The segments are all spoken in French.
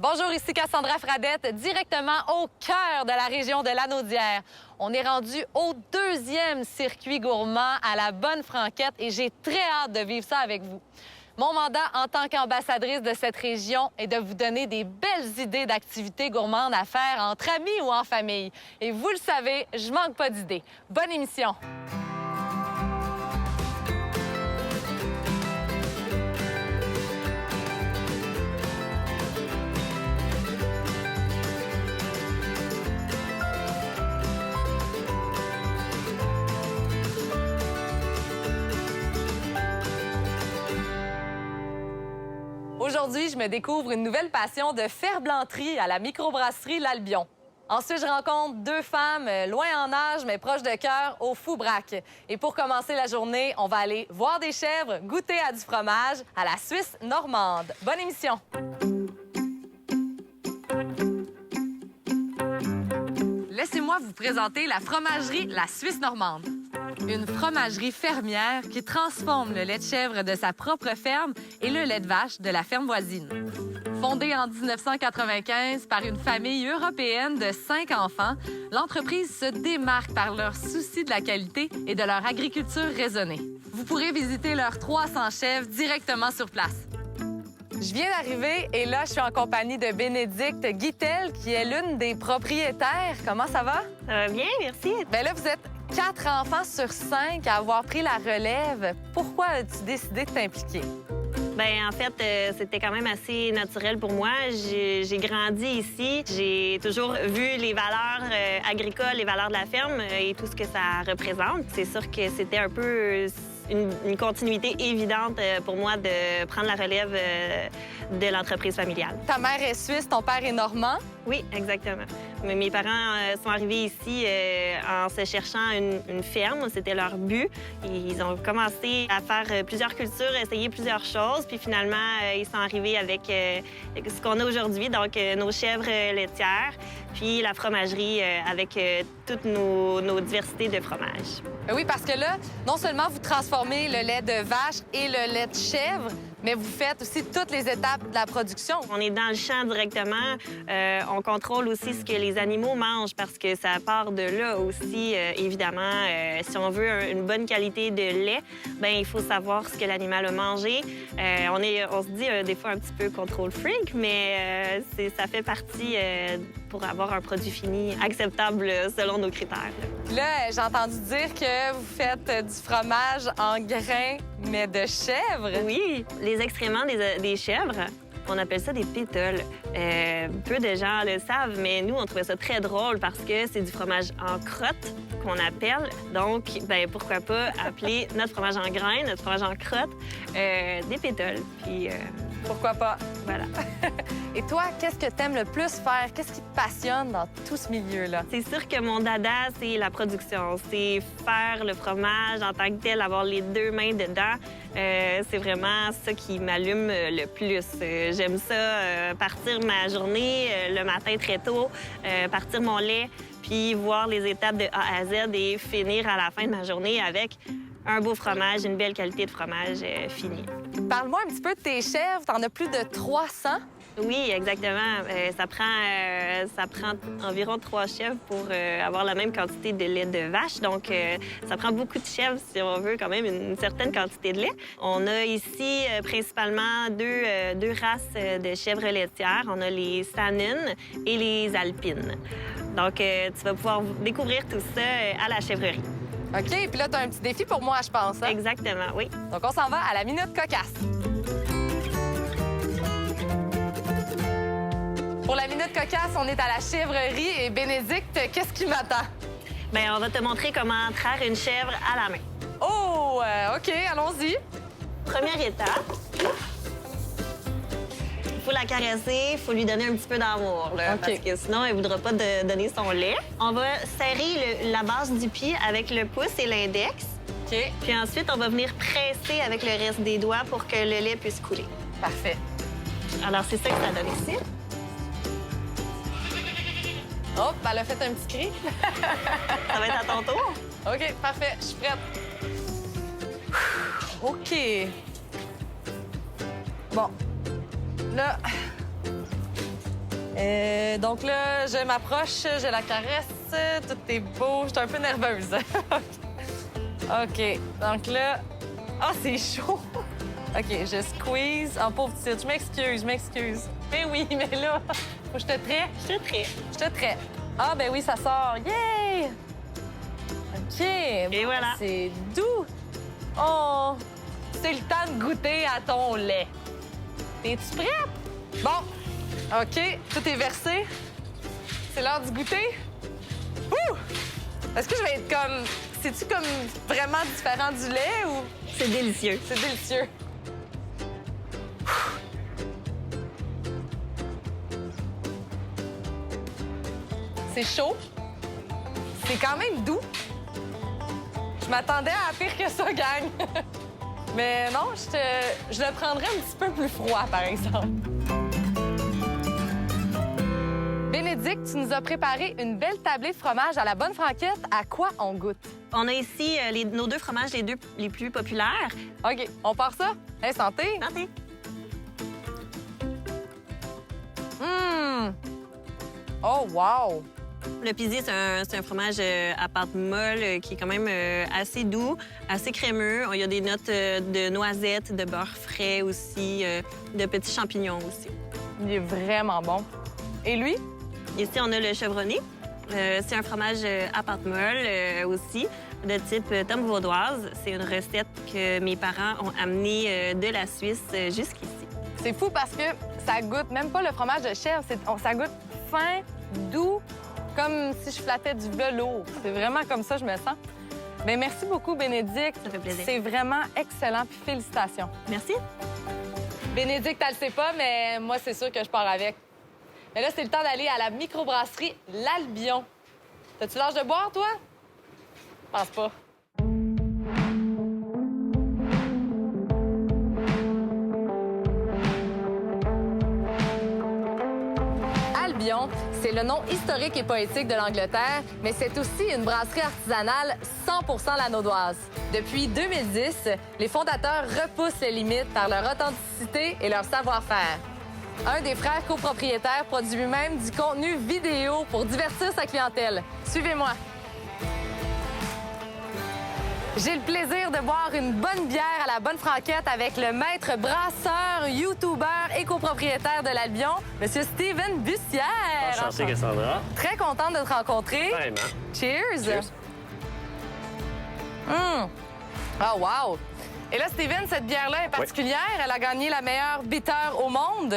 Bonjour, ici Cassandra Fradette, directement au cœur de la région de Lanaudière. On est rendu au deuxième circuit gourmand à la Bonne Franquette et j'ai très hâte de vivre ça avec vous. Mon mandat en tant qu'ambassadrice de cette région est de vous donner des belles idées d'activités gourmandes à faire entre amis ou en famille. Et vous le savez, je manque pas d'idées. Bonne émission! Aujourd'hui, je me découvre une nouvelle passion de ferblanterie à la microbrasserie L'Albion. Ensuite, je rencontre deux femmes loin en âge, mais proches de cœur, au Foubrac. Et pour commencer la journée, on va aller voir des chèvres, goûter à du fromage à la Suisse normande. Bonne émission! Laissez-moi vous présenter la fromagerie La Suisse normande. Une fromagerie fermière qui transforme le lait de chèvre de sa propre ferme et le lait de vache de la ferme voisine. Fondée en 1995 par une famille européenne de 5 enfants, l'entreprise se démarque par leur souci de la qualité et de leur agriculture raisonnée. Vous pourrez visiter leurs 300 chèvres directement sur place. Je viens d'arriver et là, je suis en compagnie de Bénédicte Guittel, qui est l'une des propriétaires. Comment ça va? Ça va bien, merci. Bien là, vous êtes 4 enfants sur 5 à avoir pris la relève. Pourquoi as-tu décidé de t'impliquer? Bien, en fait, c'était quand même assez naturel pour moi. J'ai grandi ici. J'ai toujours vu les valeurs agricoles, les valeurs de la ferme et tout ce que ça représente. C'est sûr que c'était un peu une continuité évidente pour moi de prendre la relève de l'entreprise familiale. Ta mère est suisse, ton père est normand? Oui, exactement. Mes parents sont arrivés ici en se cherchant une ferme. C'était leur but. Ils ont commencé à faire plusieurs cultures, essayer plusieurs choses. Puis finalement, ils sont arrivés avec ce qu'on a aujourd'hui, donc nos chèvres laitières, puis la fromagerie avec toutes nos diversités de fromages. Oui, parce que là, non seulement vous transformez le lait de vache et le lait de chèvre, mais vous faites aussi toutes les étapes de la production. On est dans le champ directement. On contrôle aussi ce que les animaux mangent parce que ça part de là aussi, évidemment. Si on veut une bonne qualité de lait, bien, il faut savoir ce que l'animal a mangé. On se dit des fois un petit peu contrôle freak, mais ça fait partie pour avoir un produit fini acceptable selon nos critères. Là, j'ai entendu dire que vous faites du fromage en grains, mais de chèvre. Oui, les excréments des chèvres, on appelle ça des pétoles. Peu de gens le savent, mais nous, on trouvait ça très drôle parce que c'est du fromage en crotte qu'on appelle. Donc, ben pourquoi pas appeler notre fromage en grains, notre fromage en crotte, des pétoles. Puis, pourquoi pas? Voilà. Et toi, qu'est-ce que tu aimes le plus faire? Qu'est-ce qui te passionne dans tout ce milieu-là? C'est sûr que mon dada, c'est la production. C'est faire le fromage en tant que tel, avoir les deux mains dedans. C'est vraiment ça qui m'allume le plus. J'aime ça, partir ma journée le matin très tôt, partir mon lait, puis voir les étapes de A à Z et finir à la fin de ma journée avec un beau fromage, une belle qualité de fromage finie. Parle-moi un petit peu de tes chèvres. T'en as plus de 300? Oui, exactement. Ça prend environ 3 chèvres pour avoir la même quantité de lait de vache. Donc, ça prend beaucoup de chèvres si on veut quand même une certaine quantité de lait. On a ici principalement deux races de chèvres laitières. On a les Saanen et les Alpines. Donc, tu vas pouvoir découvrir tout ça à la chèvrerie. OK, puis là, tu as un petit défi pour moi, je pense. Hein? Exactement, oui. Donc, on s'en va à la Minute Cocasse. Pour la Minute Cocasse, on est à la chèvrerie et Bénédicte, qu'est-ce qui m'attend? Bien, on va te montrer comment traire une chèvre à la main. Oh, OK, allons-y. Première étape. Il faut la caresser, il faut lui donner un petit peu d'amour, OK. Parce que sinon, elle ne voudra pas donner son lait. On va serrer la base du pied avec le pouce et l'index. OK. Puis ensuite, on va venir presser avec le reste des doigts pour que le lait puisse couler. Parfait. Alors, c'est ça que ça donne ici. Hop, elle a fait un petit cri. Ça va être à ton tour. OK, parfait, je suis prête. OK. Bon. Là, Donc là, je m'approche, je la caresse, tout est beau. Je suis un peu nerveuse. OK. Donc là... Ah, c'est chaud! OK, je squeeze. En pauvre petite, je m'excuse. Mais oui, mais là, faut que je te traite. Je te traite. Je te traite. Ah, ben oui, ça sort. Yay! OK. Et voilà. C'est doux. Oh! C'est le temps de goûter à ton lait. T'es-tu prête? Bon. OK, tout est versé. C'est l'heure du goûter. Ouh! Est-ce que je vais être comme... C'est-tu comme vraiment différent du lait ou... C'est délicieux. C'est délicieux. C'est chaud. C'est quand même doux. Je m'attendais à pire que ça, gang. Mais non, je le prendrais un petit peu plus froid, par exemple. Bénédicte, tu nous as préparé une belle tablée de fromage à la bonne franquette. À quoi on goûte? On a ici nos 2 fromages, les plus populaires. OK, on part ça? Hey, santé! Santé! Oh, wow! Le Pizzi, c'est un fromage à pâte molle qui est quand même assez doux, assez crémeux. Il y a des notes de noisettes, de beurre frais aussi, de petits champignons aussi. Il est vraiment bon. Et lui? Ici, on a le chevronné. C'est un fromage à pâte molle aussi, de type tome vaudoise. C'est une recette que mes parents ont amenée de la Suisse jusqu'ici. C'est fou parce que ça goûte même pas le fromage de chèvre. Ça goûte fin, doux, comme si je flattais du velours. C'est vraiment comme ça que je me sens. Bien, merci beaucoup, Bénédicte. Ça fait plaisir. C'est vraiment excellent, puis félicitations. Merci. Bénédicte, elle le sait pas, mais moi, c'est sûr que je pars avec. Mais là, c'est le temps d'aller à la microbrasserie L'Albion. T'as-tu l'âge de boire, toi? Je pense pas. Albion, c'est le nom historique et poétique de l'Angleterre, mais c'est aussi une brasserie artisanale 100% lanaudoise. Depuis 2010, les fondateurs repoussent les limites par leur authenticité et leur savoir-faire. Un des frères copropriétaires produit même du contenu vidéo pour divertir sa clientèle. Suivez-moi. J'ai le plaisir de boire une bonne bière à la bonne franquette avec le maître brasseur, youtubeur et copropriétaire de l'Albion, M. Steven Bussière. Enchanté, Cassandra. Très contente de te rencontrer. Vraiment. Cheers. Cheers. Oh, wow. Et là, Steven, cette bière-là est particulière. Elle a gagné la meilleure bitter au monde.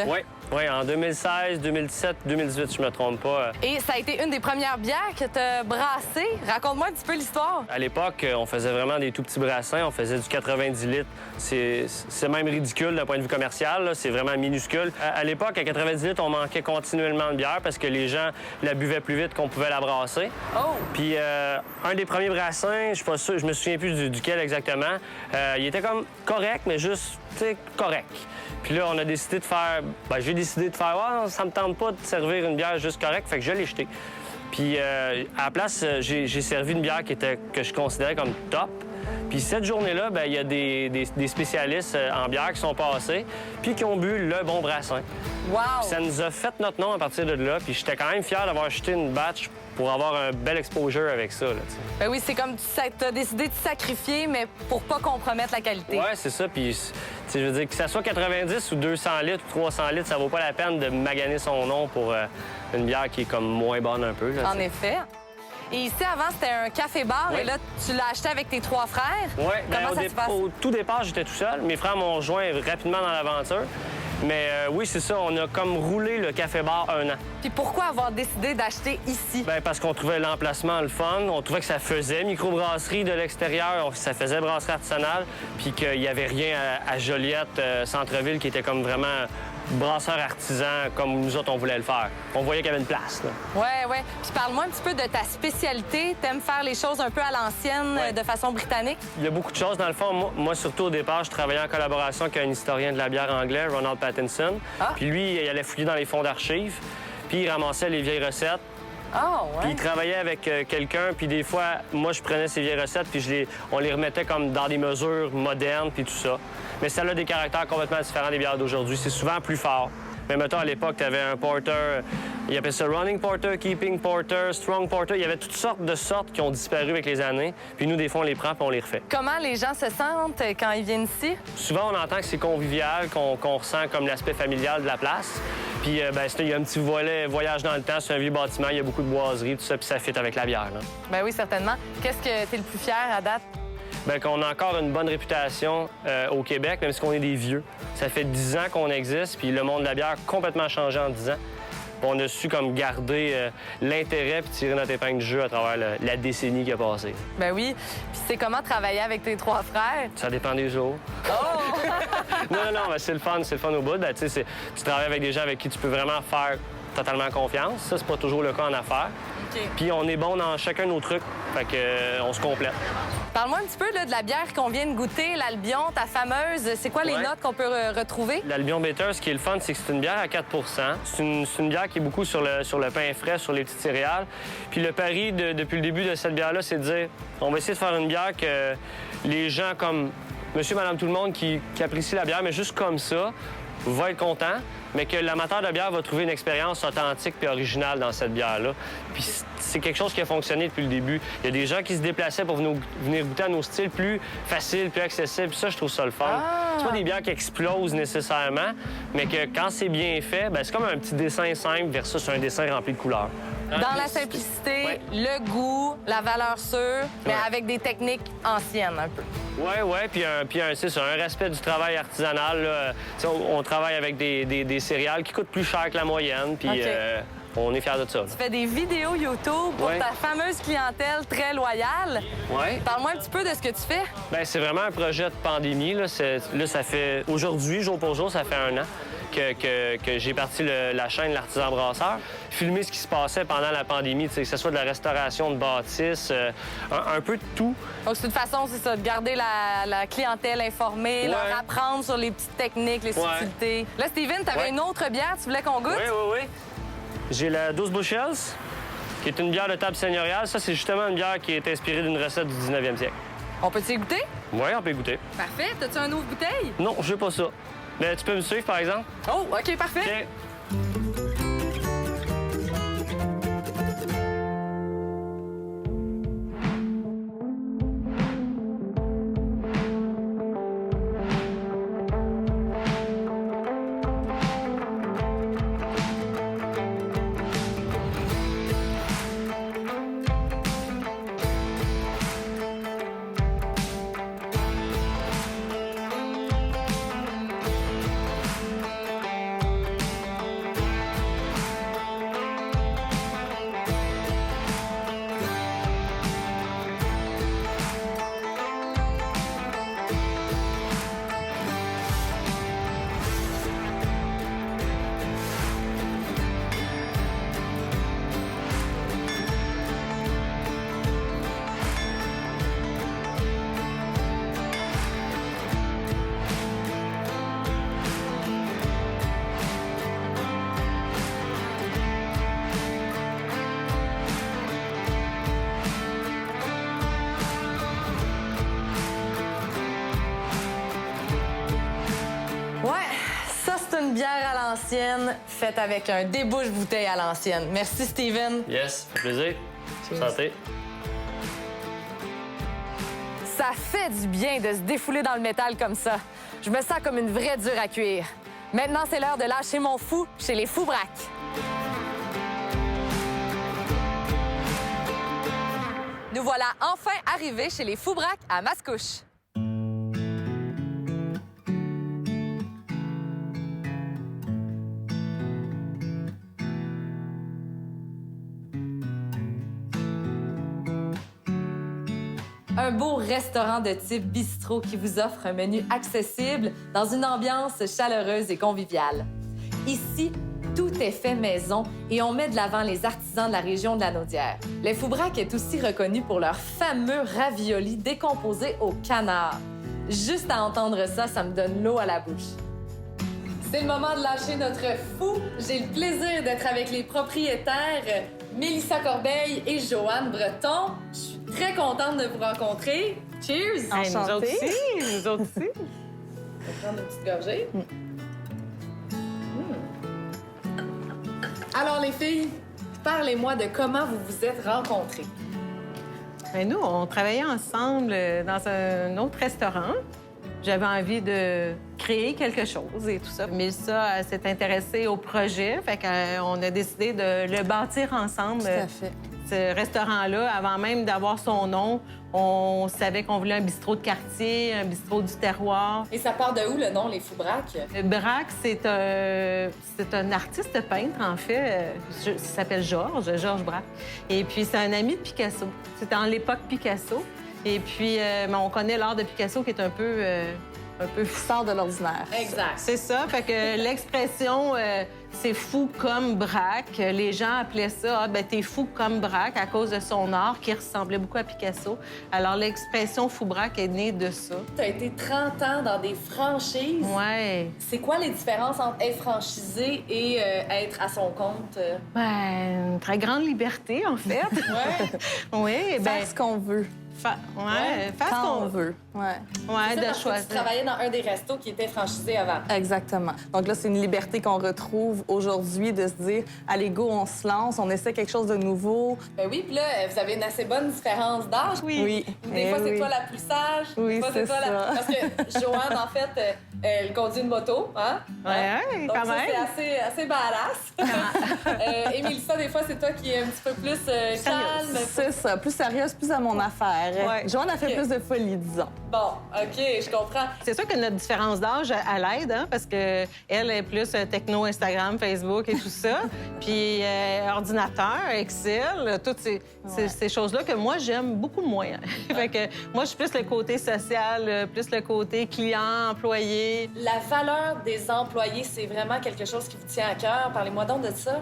Oui, en 2016, 2017, 2018, je me trompe pas. Et ça a été une des premières bières que tu as brassées. Raconte-moi un petit peu l'histoire. À l'époque, on faisait vraiment des tout petits brassins. On faisait du 90 litres. C'est même ridicule d'un point de vue commercial. Là. C'est vraiment minuscule. À l'époque, à 90 litres, on manquait continuellement de bière parce que les gens la buvaient plus vite qu'on pouvait la brasser. Oh! Puis un des premiers brassins, je suis pas sûr, je me souviens plus duquel exactement, il était comme correct, mais juste, tu sais, correct. Puis là, on a décidé de faire... j'ai décidé de faire, ça me tente pas de servir une bière juste correcte, fait que je l'ai jetée. Puis à la place, j'ai servi une bière que je considérais comme top. Puis cette journée-là, il y a des spécialistes en bière qui sont passés puis qui ont bu le bon brassin. Wow! Puis ça nous a fait notre nom à partir de là. Puis j'étais quand même fier d'avoir jeté une batch pour avoir un bel exposure avec ça. Là, ben oui, c'est comme tu as décidé de sacrifier, mais pour pas compromettre la qualité. Oui, c'est ça. Puis je veux dire, que ça soit 90 ou 200 litres ou 300 litres, ça vaut pas la peine de maganer son nom pour une bière qui est comme moins bonne un peu. Là, en effet. Et ici, avant, c'était un café-bar. Oui. Et là, tu l'as acheté avec tes 3 frères. Oui, Comment ça se passe? Au tout départ, j'étais tout seul. Mes frères m'ont rejoint rapidement dans l'aventure. Mais oui, c'est ça. On a comme roulé le café-bar 1 an. Puis pourquoi avoir décidé d'acheter ici? Bien, parce qu'on trouvait l'emplacement le fun. On trouvait que ça faisait microbrasserie de l'extérieur. Ça faisait brasserie artisanale. Puis qu'il n'y avait rien à Joliette, centre-ville, qui était comme vraiment brasseur artisan, comme nous autres, on voulait le faire. On voyait qu'il y avait une place, là. Oui. Puis parle-moi un petit peu de ta spécialité. T'aimes faire les choses un peu à l'ancienne, Ouais. de façon britannique? Il y a beaucoup de choses. Dans le fond, moi surtout au départ, je travaillais en collaboration avec un historien de la bière anglais, Ronald Pattinson. Ah. Puis lui, il allait fouiller dans les fonds d'archives, puis il ramassait les vieilles recettes. Ah, Puis ouais. il travaillait avec quelqu'un, puis des fois, moi, je prenais ces vieilles recettes, puis on les remettait comme dans des mesures modernes, puis tout ça. Mais ça a des caractères complètement différents des bières d'aujourd'hui. C'est souvent plus fort. Mais mettons, à l'époque, tu avais un porter, ils appelaient ça running porter, keeping porter, strong porter. Il y avait toutes sortes de sortes qui ont disparu avec les années. Puis nous, des fois, on les prend puis on les refait. Comment les gens se sentent quand ils viennent ici? Souvent, on entend que c'est convivial, qu'on ressent comme l'aspect familial de la place. Puis, il y a un petit volet voyage dans le temps, c'est un vieux bâtiment, il y a beaucoup de boiseries, tout ça, puis ça fit avec la bière. Là. Ben oui, certainement. Qu'est-ce que tu es le plus fier à date? Bien, qu'on a encore une bonne réputation au Québec, même si on est des vieux. Ça fait 10 ans qu'on existe, puis le monde de la bière a complètement changé en 10 ans. Puis on a su comme garder l'intérêt puis tirer notre épingle du jeu à travers la décennie qui a passé. Ben oui. Puis c'est comment travailler avec tes 3 frères? Ça dépend des jours. Oh! non, ben, c'est le fun au bout. Ben, tu travailles avec des gens avec qui tu peux vraiment faire totalement confiance. Ça, c'est pas toujours le cas en affaires. OK. Puis on est bon dans chacun de nos trucs, fait que on se complète. Parle-moi un petit peu là, de la bière qu'on vient de goûter, l'Albion, ta fameuse. C'est quoi les notes qu'on peut retrouver? L'Albion Bitter, ce qui est le fun, c'est que c'est une bière à 4 C'est une bière qui est beaucoup sur le pain frais, sur les petites céréales. Puis le pari depuis le début de cette bière-là, c'est de dire on va essayer de faire une bière que les gens comme monsieur, madame, tout le monde qui apprécie la bière, mais juste comme ça, va être content, mais que l'amateur de bière va trouver une expérience authentique et originale dans cette bière-là. Puis c'est quelque chose qui a fonctionné depuis le début. Il y a des gens qui se déplaçaient pour venir goûter à nos styles plus faciles, plus accessibles. Puis ça, je trouve ça le fun. Ah! C'est pas des bières qui explosent nécessairement, mais que quand c'est bien fait, bien, c'est comme un petit dessin simple versus un dessin rempli de couleurs. Dans la simplicité, Ouais. le goût, la valeur sûre, mais Ouais. avec des techniques anciennes un peu. Oui, puis c'est ça, un respect du travail artisanal. Là. On travaille avec des céréales qui coûtent plus cher que la moyenne, puis OK. on est fiers de ça. Tu fais des vidéos YouTube pour Ouais. ta fameuse clientèle très loyale. Oui. Parle-moi un petit peu de ce que tu fais. Bien, c'est vraiment un projet de pandémie. Là, ça fait aujourd'hui, jour pour jour, ça fait 1 an que j'ai parti la chaîne L'Artisan Brasseur. Filmer ce qui se passait pendant la pandémie, que ce soit de la restauration de bâtisses, un peu de tout. Donc, c'est une façon, c'est ça, de garder la clientèle informée, Ouais. leur apprendre sur les petites techniques, les Ouais. subtilités. Là, Steven, t'avais Ouais. une autre bière, tu voulais qu'on goûte? Oui. J'ai la 12 Bushels, qui est une bière de table seigneuriale. Ça, c'est justement une bière qui est inspirée d'une recette du 19e siècle. On peut-y goûter? Oui, on peut y goûter. Parfait. T'as-tu un autre bouteille? Non, je veux pas ça. Mais tu peux me suivre, par exemple? Oh, OK, parfait. OK. Une bière à l'ancienne, faite avec un débouche-bouteille à l'ancienne. Merci, Steven. Yes, ça fait plaisir. Santé. Ça fait du bien de se défouler dans le métal comme ça. Je me sens comme une vraie dure à cuire. Maintenant, c'est l'heure de lâcher mon fou chez les Foubraques. Nous voilà enfin arrivés chez les Foubraques à Mascouche. Un beau restaurant de type bistrot qui vous offre un menu accessible dans une ambiance chaleureuse et conviviale. Ici, tout est fait maison et on met de l'avant les artisans de la région de la Naudière. Les Foubraques est aussi reconnu pour leurs fameux raviolis décomposés au canard. Juste à entendre ça, ça me donne l'eau à la bouche. C'est le moment de lâcher notre fou. J'ai le plaisir d'être avec les propriétaires Mélissa Corbeil et Joanne Breton. Je suis très contente de vous rencontrer. Cheers! Nous autres aussi. Nous autres aussi. On va prendre une petite gorgée. Alors, les filles, parlez-moi de comment vous vous êtes rencontrées. Bien, nous, on travaillait ensemble dans un autre restaurant. J'avais envie de créer quelque chose et tout ça. Mélissa s'est intéressée au projet, fait qu'on a décidé de le bâtir ensemble. Tout à fait. Ce restaurant-là, avant même d'avoir son nom, on savait qu'on voulait un bistrot de quartier, un bistrot du terroir. Et ça part de où, le nom, les Foubraques? Braque, c'est un artiste peintre, en fait. Il s'appelle Georges Braque. Et puis, c'est un ami de Picasso. C'était en l'époque Picasso. Et puis, on connaît l'art de Picasso qui est un peu Sort de l'ordinaire. Exact. C'est ça. Fait que l'expression c'est fou comme Braque, les gens appelaient ça t'es fou comme Braque à cause de son art qui ressemblait beaucoup à Picasso. Alors l'expression fou Braque est née de ça. Tu as été 30 ans dans des franchises. Ouais. C'est quoi les différences entre être franchisé et être à son compte? Ben, une très grande liberté, en fait. Ouais. Oui, Faire ce qu'on veut. faire ce Quand qu'on on veut. Ouais. Ouais, C'est ça, de parce que choisir. tu travaillais dans un des restos qui était franchisé avant. Exactement. Donc là, c'est une liberté qu'on retrouve aujourd'hui de se dire, allez, go, on se lance, on essaie quelque chose de nouveau. Ben oui, puis là, vous avez une assez bonne différence d'âge. Oui. Des fois, c'est oui. toi la plus sage. Oui, des fois, c'est c'est toi la... ça. Parce que Joanne, en fait, elle conduit une moto, hein? Ouais, Donc quand ça, même. c'est assez badass. Et Mélissa, des fois, c'est toi qui est un petit peu plus calme. C'est ça, plus sérieuse, plus à mon affaire. Ouais. Joanne a fait Ok. plus de folie, disons. Bon, OK, je comprends. C'est sûr que notre différence d'âge, elle aide, hein, parce que elle est plus techno, Instagram, Facebook et tout ça. Puis ordinateur, Excel, toutes ces choses-là que moi, j'aime beaucoup moins. Fait que moi, je suis plus le côté social, plus le côté client, employé. La valeur des employés, c'est vraiment quelque chose qui vous tient à cœur. Parlez-moi donc de ça.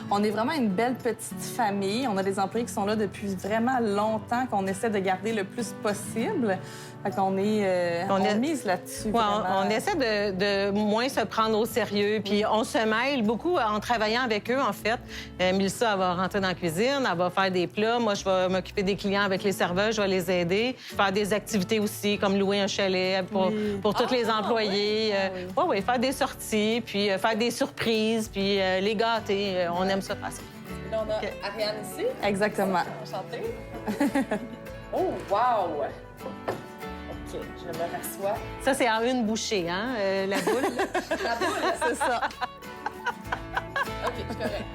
On est vraiment une belle petite famille. On a des employés qui sont là depuis vraiment longtemps, qu'on essaie de garder le plus possible. Fait qu'on on mise là-dessus. Ouais, vraiment. on essaie de moins se prendre au sérieux. Puis on se mêle beaucoup en travaillant avec eux, en fait. Mélissa, elle va rentrer dans la cuisine, elle va faire des plats. Moi, je vais m'occuper des clients avec les serveurs, je vais les aider. Faire des activités aussi, comme louer un chalet pour tous les employés. Oui, faire des sorties, puis faire des surprises, puis les gâter. On aime ça faire ça. Là, on a Ariane ici. Exactement. Enchantée. Oh, wow! OK, je me rassois. Ça, c'est en une bouchée, hein, la boule. La boule, C'est ça. OK, je suis correct.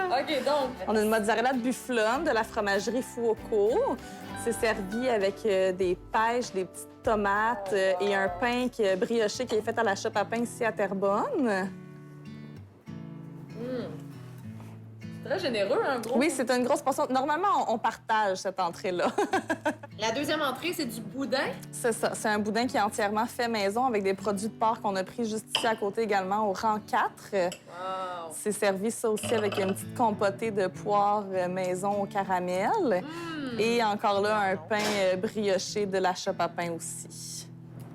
OK, donc... On a une mozzarella de bufflone de la fromagerie Fuoco. C'est servi avec des pêches, des petites tomates et un pain brioché qui est fait à la chope à pain ici à Terrebonne. Très généreux, un gros. Oui, c'est une grosse portion. Normalement, on partage cette entrée-là. La deuxième entrée, c'est du boudin. C'est ça. C'est un boudin qui est entièrement fait maison avec des produits de porc qu'on a pris juste ici à côté également au rang 4. Wow. C'est servi ça aussi avec une petite compotée de poire maison au caramel. Et encore là, un pain brioché de la chope à pain aussi.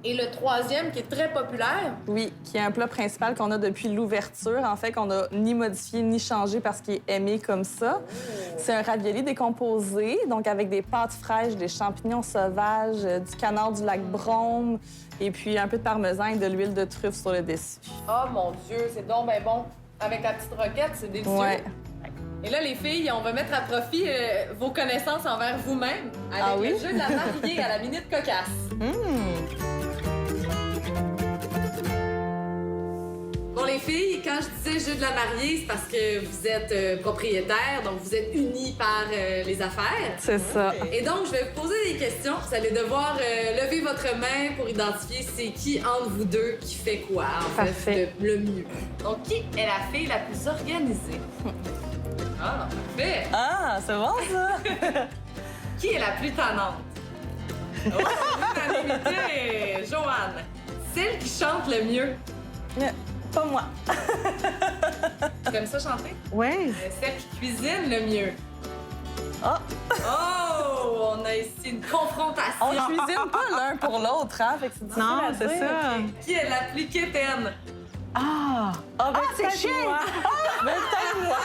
Et le troisième, qui est très populaire, Oui, qui est un plat principal qu'on a depuis l'ouverture, en fait, qu'on n'a ni modifié ni changé parce qu'il est aimé comme ça. C'est un ravioli décomposé, donc avec des pâtes fraîches, des champignons sauvages, du canard du lac Brome, et puis un peu de parmesan et de l'huile de truffe sur le dessus. oh mon Dieu, c'est donc ben bon. Avec la petite roquette, c'est délicieux. Ouais. Et là, les filles, on va mettre à profit vos connaissances envers vous-même avec Ah oui? le jeu de la mariée à la minute cocasse. Bon, les filles, quand je disais jeu de la mariée, c'est parce que vous êtes propriétaire, donc vous êtes unis par les affaires. C'est ça. Et donc, je vais vous poser des questions. Vous allez devoir lever votre main pour identifier c'est qui entre vous deux qui fait quoi, en Parfait. fait, le mieux. Donc, qui est la fille la plus organisée? Ah, parfait. Ah, c'est bon, ça? Qui est la plus tannante? Oh, l'unanimité! Joanne. Celle qui chante le mieux. Pas moi. Tu aimes ça chanter? Oui. Celle qui cuisine le mieux. Ah. Oh! On a ici une confrontation. On cuisine pas l'un pour l'autre, hein? Fait que c'est difficile Non, à c'est dire. ça. Qui est la plus quétaine? Ah! Ah, ben, c'est peut-être chiant. moi. Ben, peut-être moi.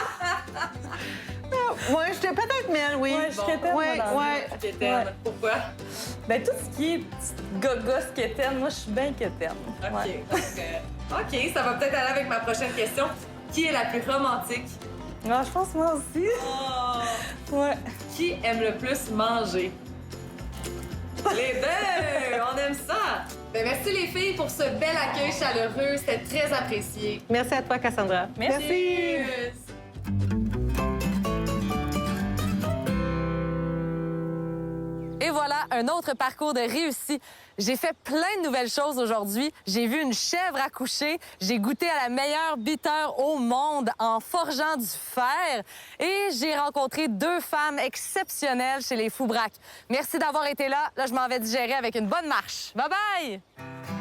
Oui, j'étais peut-être Mel, oui. Ouais, je suis quétaine, moi, dans la vie. Quétaine. Ouais. Pourquoi? Ben, tout ce qui est petite gogosse quétaine, moi, je suis bien quétaine. OK. Ouais. Donc, OK, ça va peut-être aller avec ma prochaine question. Qui est la plus romantique? Ah, je pense moi aussi. Ouais. Qui aime le plus manger? Les deux! On aime ça! Ben, merci les filles pour ce bel accueil chaleureux. C'était très apprécié. Merci à toi, Cassandra. Merci. Et voilà, un autre parcours de réussi. J'ai fait plein de nouvelles choses aujourd'hui. J'ai vu une chèvre accoucher, j'ai goûté à la meilleure bitter au monde en forgeant du fer et j'ai rencontré 2 femmes exceptionnelles chez les Foubraques. Merci d'avoir été là. Là, je m'en vais digérer avec une bonne marche. Bye bye!